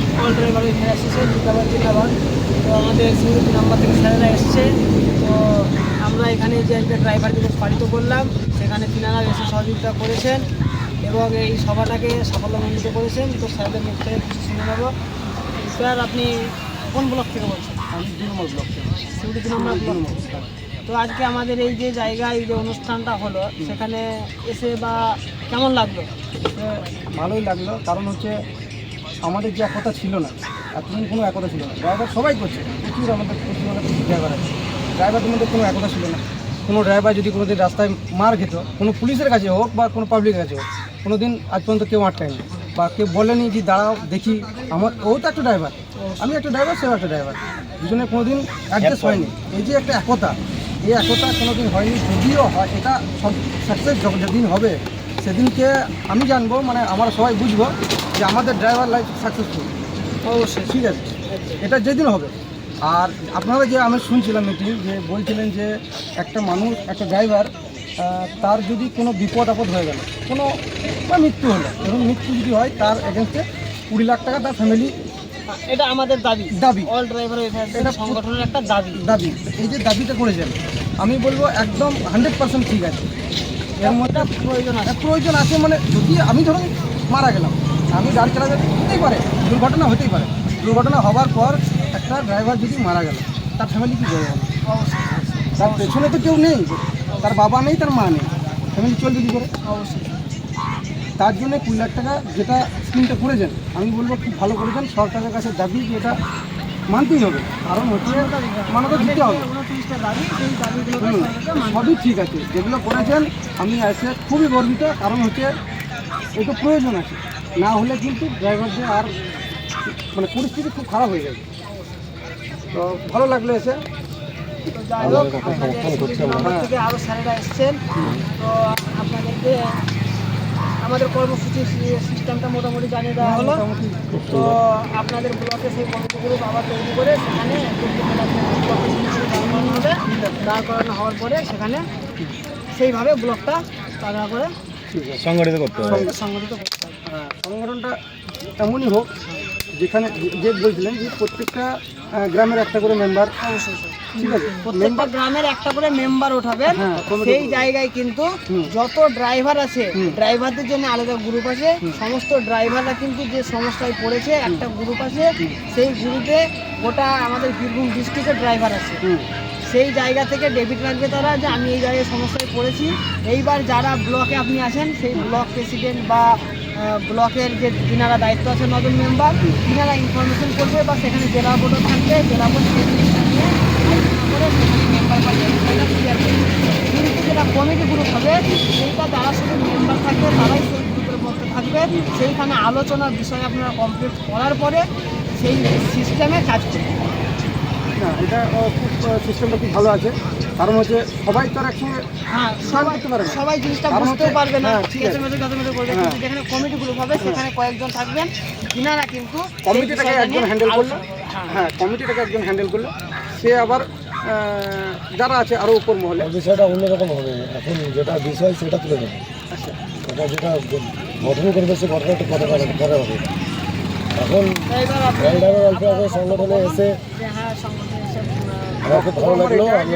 ধন্যবাদ all driver association জিন্দাবাদ। তো আমাদের সিকিউরিটি নাম্বার থেকে স্যারেরা এসছে। তো আমরা এখানে যে একটা ড্রাইভার দিবস পালিত করলাম, সেখানে তিনারা এসে সহযোগিতা করেছেন এবং এই সভাটাকে সাফল্যমণ্ডিত করেছেন। তো স্যারদের মুখ থেকে কিছু শুনে নেব। স্যার, আপনি কোন ব্লক থেকে বলছেন? আমি 2 নম্বর ব্লক থেকে। Security number block. তো আজকে আমাদের এই যে জায়গায় যে অনুষ্ঠানটা হলো, সেখানে এসে বা কেমন লাগলো? ভালোই লাগলো, কারণ হচ্ছে আমাদের যে একতা ছিল না, এতদিন কোনো একতা ছিল না। ড্রাইভার সবাই করছে, প্রচুর আমাদের ড্রাইভার আছে, ড্রাইভারদের মধ্যে কোনো একতা ছিল না। কোনো ড্রাইভার যদি কোনো দিন রাস্তায় মার খেত, কোনো পুলিশের কাছে হোক বা কোনো পাবলিকের কাছে হোক, কোনো দিন আজ পর্যন্ত কেউ আটকায়নি বা কেউ বলেনি যে দাঁড়াও দেখি, ও তো একটা ড্রাইভার, আমি একটা ড্রাইভার, সেও একটা ড্রাইভার, দুজনে কোনো দিন অ্যাডজাস্ট হয়নি। এই যে একটা একতা, এই একতা কোনো দিন হয়নি। যদিও হয়, এটা সব সাকসেস যেদিন হবে সেদিনকে আমি জানবো, মানে আমরা সবাই বুঝবো যে আমাদের ড্রাইভার লাইফ সাকসেসফুল। অবশ্যই, ঠিক আছে, এটা যেদিন হবে। আর আপনারা যে আমি শুনছিলাম মিটিং, যে বলছিলেন যে একটা মানুষ, একটা ড্রাইভার, তার যদি কোনো বিপদ আপদ হয়ে গেল, কোনো বা মৃত্যু হলো, এবং মৃত্যু যদি হয় তার এগেনস্টে 20 লাখ টাকা তার ফ্যামিলি, এটা আমাদের দাবি দাবি অল ড্রাইভার এটা সংগঠনের একটা দাবি। এই যে দাবিটা করেছেন, আমি বলবো একদম 100% ঠিক আছে। এর মধ্যে প্রয়োজন আছে, মানে যদি আমি ধরুন মারা গেলাম, আমি গাড়ি চালাতে হতেই পারে, দুর্ঘটনা হতেই পারে, দুর্ঘটনা হওয়ার পর একটা ড্রাইভার যদি মারা গেল, তার ফ্যামিলি কী করবে? তার পেছনে তো কেউ নেই, তার বাবা নেই, তার মা নেই, ফ্যামিলি চলবে কী করে? অবশ্যই। তার জন্য 20 লাখ টাকা যেটা স্কিমটা করেছেন, আমি বলবো খুব ভালো করেছেন। সরকারের কাছে দাবি যে এটা মানতেই হবে, কারণ হচ্ছে মানাতে দিতে হবে। সবই ঠিক আছে, যেগুলো করেছেন আমি এসে খুবই গর্বিত, কারণ হচ্ছে এটা প্রয়োজন আছে, না হলে কিন্তু ড্রাইভারদের আর মানে পরিস্থিতি খুব খারাপ হয়ে যাবে। তো ভালো লাগলো এসে। আরও স্যারেরা এসছেন, তো আপনাদেরকে আমাদের কর্মসূচির সিস্টেমটা মোটামুটি জানিয়ে দেওয়া হলো। তো আপনাদের ব্লকে সেই কমিটিগুলো আবার তৈরি করে সেখানে দাঁড় করানো হওয়ার পরে সেখানে সেইভাবে ব্লকটা তাড়া করে সংগঠিত করতে হবে। সংগঠিত করতে হবে। হ্যাঁ, সংগঠনটা এমনই হোক যেখানে যে বলছিলেন যে প্রত্যেকটা গ্রামের একটা করে মেম্বার, অবশ্যই ঠিক আছে, প্রত্যেকটা গ্রামের একটা করে মেম্বার উঠাবেন। হ্যাঁ, সেই জায়গায় কিন্তু যত ড্রাইভার আছে, ড্রাইভারদের জন্য আলাদা গ্রুপ আছে। সমস্ত ড্রাইভাররা কিন্তু যে সমস্যায় পড়েছে, একটা গ্রুপ আছে, সেই গ্রুপে গোটা আমাদের বীরভূম ডিস্ট্রিক্টের ড্রাইভার আছে। সেই জায়গা থেকে ডেবিট রাখবে তারা, যে আমি এই জায়গায় সমস্যায় পড়েছি। এইবার যারা ব্লকে আপনি আছেন, সেই ব্লক প্রেসিডেন্ট বা ব্লকের যে যিনারা দায়িত্ব আছে, নতুন মেম্বার, তিনারা ইনফরমেশন করবে, বা সেখানে জেলা বোর্ডও থাকবে, জেলা বোর্ড সেই জিনিসটা নিয়ে আলোচনা করে সেখানে মেম্বার বা ডেবিটটা ক্লিয়ার করবে। কিন্তু যেটা কমিটি গ্রুপ হবে, সেইটা যারা শুধু মেম্বার থাকবে তারাই সেই গ্রুপের মধ্যে থাকবে। সেইখানে আলোচনার বিষয় আপনারা কমপ্লিট করার পরে সেই সিস্টেমে কাজ করবে। না, এটা খুব সিস্টেমটা খুব ভালো আছে, কারণ হচ্ছে সবাই তো আর একসঙ্গে সবাই জিনিসটা বুঝতেও পারবে না, ঠিক আছে, করবে। কিন্তু যেখানে কমিটি গ্রুপ হবে সেখানে কয়েকজন থাকবেন, যিনারা কিন্তু কমিটিটাকে একজন হ্যান্ডেল করলো। হ্যাঁ, কমিটিটাকে একজন হ্যান্ডেল করলো, সে আবার যারা আছে আরও উপর মহলে বিষয়টা অন্যরকম হবে। এখন যেটা বিষয় সেটা তুলে দেবে, এটা যেটা গঠন করবে সে ঘটনাটা পরে হবে। এখন ড্রাইভার সংগঠনে এসে আমার খুব ভালো লাগলো। আমি